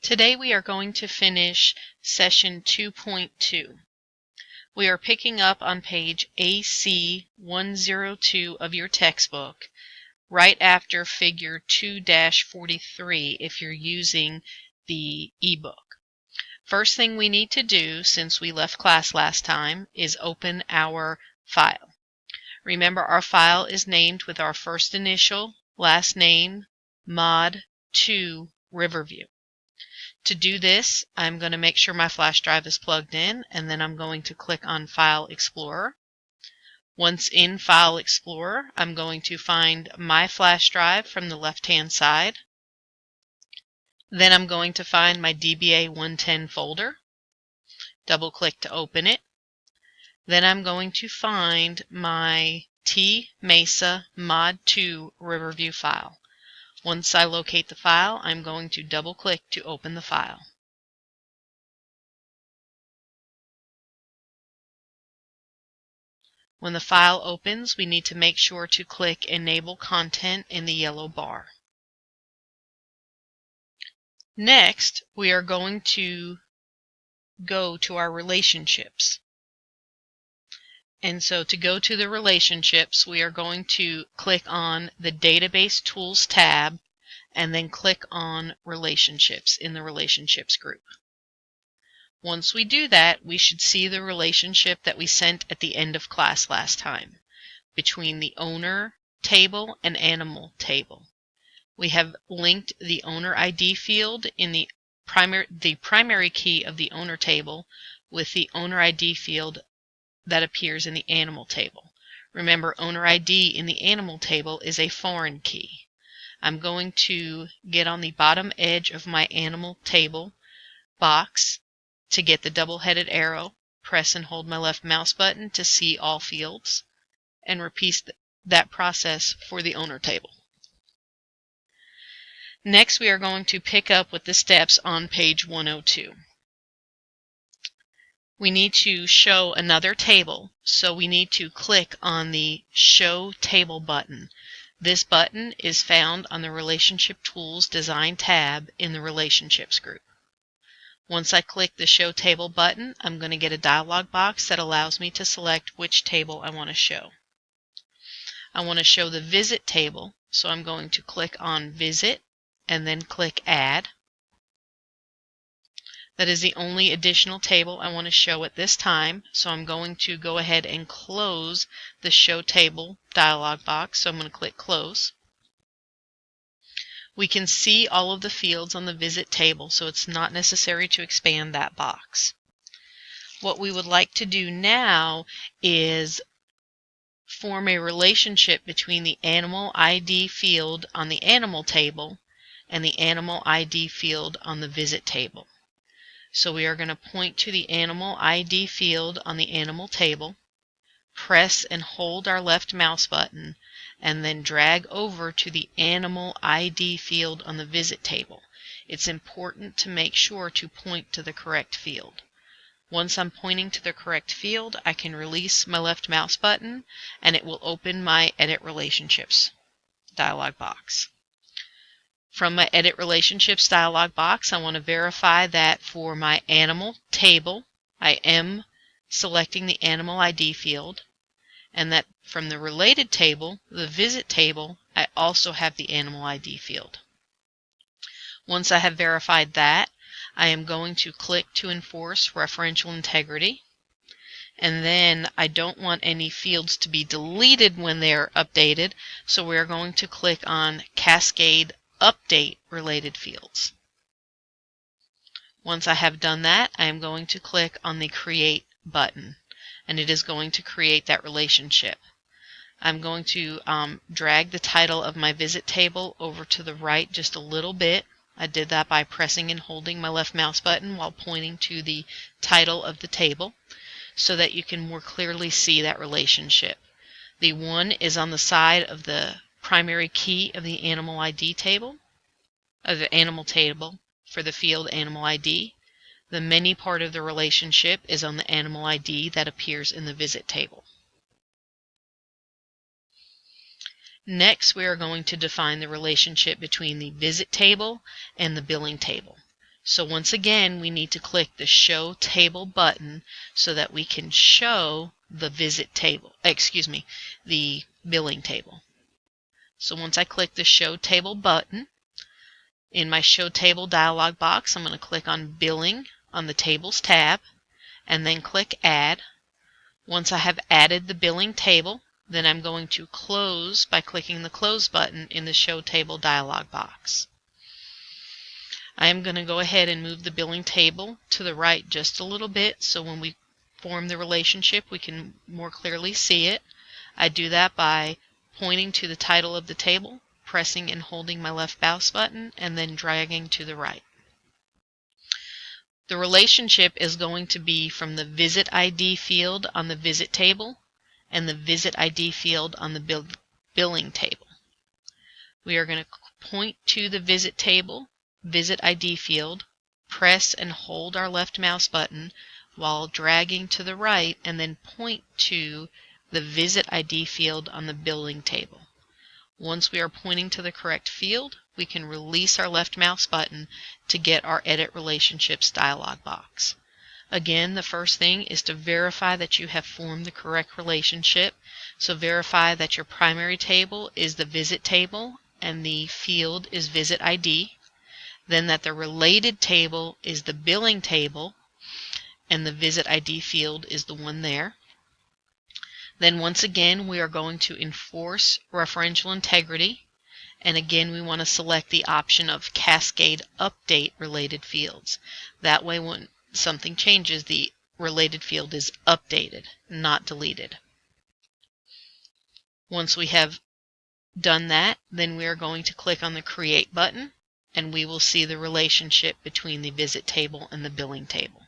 Today we are going to finish session 2.2. We are picking up on page AC 102 of your textbook, right after figure 2-43 if you're using the ebook. First thing we need to do, since we left class last time, is open our file. Remember, our file is named with our first initial, last name, mod 2 Riverview. To do this, I'm going to make sure my flash drive is plugged in, and then I'm going to click on File Explorer. Once in File Explorer, I'm going to find my flash drive from the left-hand side. Then I'm going to find my DBA 110 folder. Double-click to open it. Then I'm going to find my T-Mesa Mod 2 Riverview file. Once I locate the file, I'm going to double-click to open the file. When the file opens, we need to make sure to click Enable Content in the yellow bar. Next, we are going to go to our relationships. And so to go to the relationships, we are going to click on the Database Tools tab and then click on Relationships in the Relationships group. Once we do that, we should see the relationship that we sent at the end of class last time between the owner table and animal table. We have linked the owner ID field in the primary key of the owner table with the owner ID field that appears in the animal table. Remember, owner ID in the animal table is a foreign key. I'm going to get on the bottom edge of my animal table box to get the double-headed arrow, press and hold my left mouse button to see all fields, and repeat that process for the owner table. Next, we are going to pick up with the steps on page 102. We need to show another table, so we need to click on the Show Table button. This button is found on the Relationship Tools Design tab in the Relationships group. Once I click the Show Table button, I'm going to get a dialog box that allows me to select which table I want to show. I want to show the Visit table, so I'm going to click on Visit and then click Add. That is the only additional table I want to show at this time, so I'm going to go ahead and close the Show Table dialog box, so I'm going to click Close. We can see all of the fields on the Visit table, so it's not necessary to expand that box. What we would like to do now is form a relationship between the Animal ID field on the Animal table and the Animal ID field on the Visit table. So we are going to point to the Animal ID field on the Animal table, press and hold our left mouse button, and then drag over to the Animal ID field on the Visit table. It's important to make sure to point to the correct field. Once I'm pointing to the correct field, I can release my left mouse button and it will open my Edit Relationships dialog box. From my Edit Relationships dialog box, I want to verify that for my Animal table, I am selecting the Animal ID field, and that from the Related table, the Visit table, I also have the Animal ID field. Once I have verified that, I am going to click to enforce referential integrity, and then I don't want any fields to be deleted when they're updated, so we're going to click on Cascade Update Related Fields. Once I have done that, I am going to click on the Create button, and it is going to create that relationship. I'm going to drag the title of my Visit table over to the right just a little bit. I did that by pressing and holding my left mouse button while pointing to the title of the table so that you can more clearly see that relationship. The 1 is on the side of the primary key of the Animal ID table, of the Animal table for the field Animal ID. The many part of the relationship is on the Animal ID that appears in the Visit table. Next, we are going to define the relationship between the Visit table and the Billing table. So once again, we need to click the Show Table button so that we can show the visit table, the billing table. So once I click the Show Table button, in my Show Table dialog box, I'm going to click on Billing on the Tables tab, and then click Add. Once I have added the billing table, then I'm going to close by clicking the Close button in the Show Table dialog box. I am going to go ahead and move the billing table to the right just a little bit so when we form the relationship we can more clearly see it. I do that by pointing to the title of the table, pressing and holding my left mouse button, and then dragging to the right. The relationship is going to be from the Visit ID field on the Visit table and the Visit ID field on the billing table. We are going to point to the Visit table, Visit ID field, press and hold our left mouse button while dragging to the right, and then point to the Visit ID field on the billing table. Once we are pointing to the correct field, we can release our left mouse button to get our Edit Relationships dialog box. Again, the first thing is to verify that you have formed the correct relationship. So verify that your primary table is the Visit table and the field is Visit ID. Then that the related table is the billing table and the Visit ID field is the one there. Then once again we are going to enforce referential integrity, and again we want to select the option of Cascade Update Related Fields. That way when something changes, the related field is updated, not deleted. Once we have done that, then we are going to click on the Create button, and we will see the relationship between the Visit table and the billing table.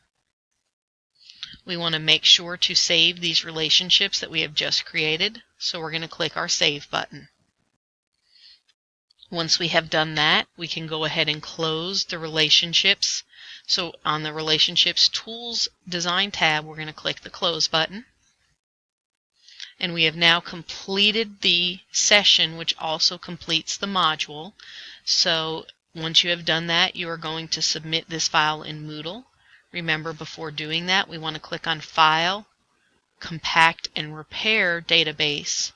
We want to make sure to save these relationships that we have just created, so we're going to click our Save button. Once we have done that, we can go ahead and close the relationships. So on the Relationships Tools Design tab, we're going to click the Close button. And we have now completed the session, which also completes the module. So once you have done that, you are going to submit this file in Moodle. Remember, before doing that, we want to click on File, Compact and Repair Database.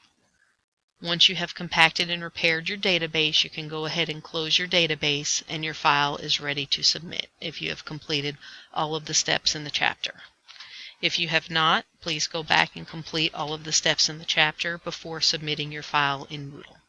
Once you have compacted and repaired your database, you can go ahead and close your database and your file is ready to submit if you have completed all of the steps in the chapter. If you have not, please go back and complete all of the steps in the chapter before submitting your file in Moodle.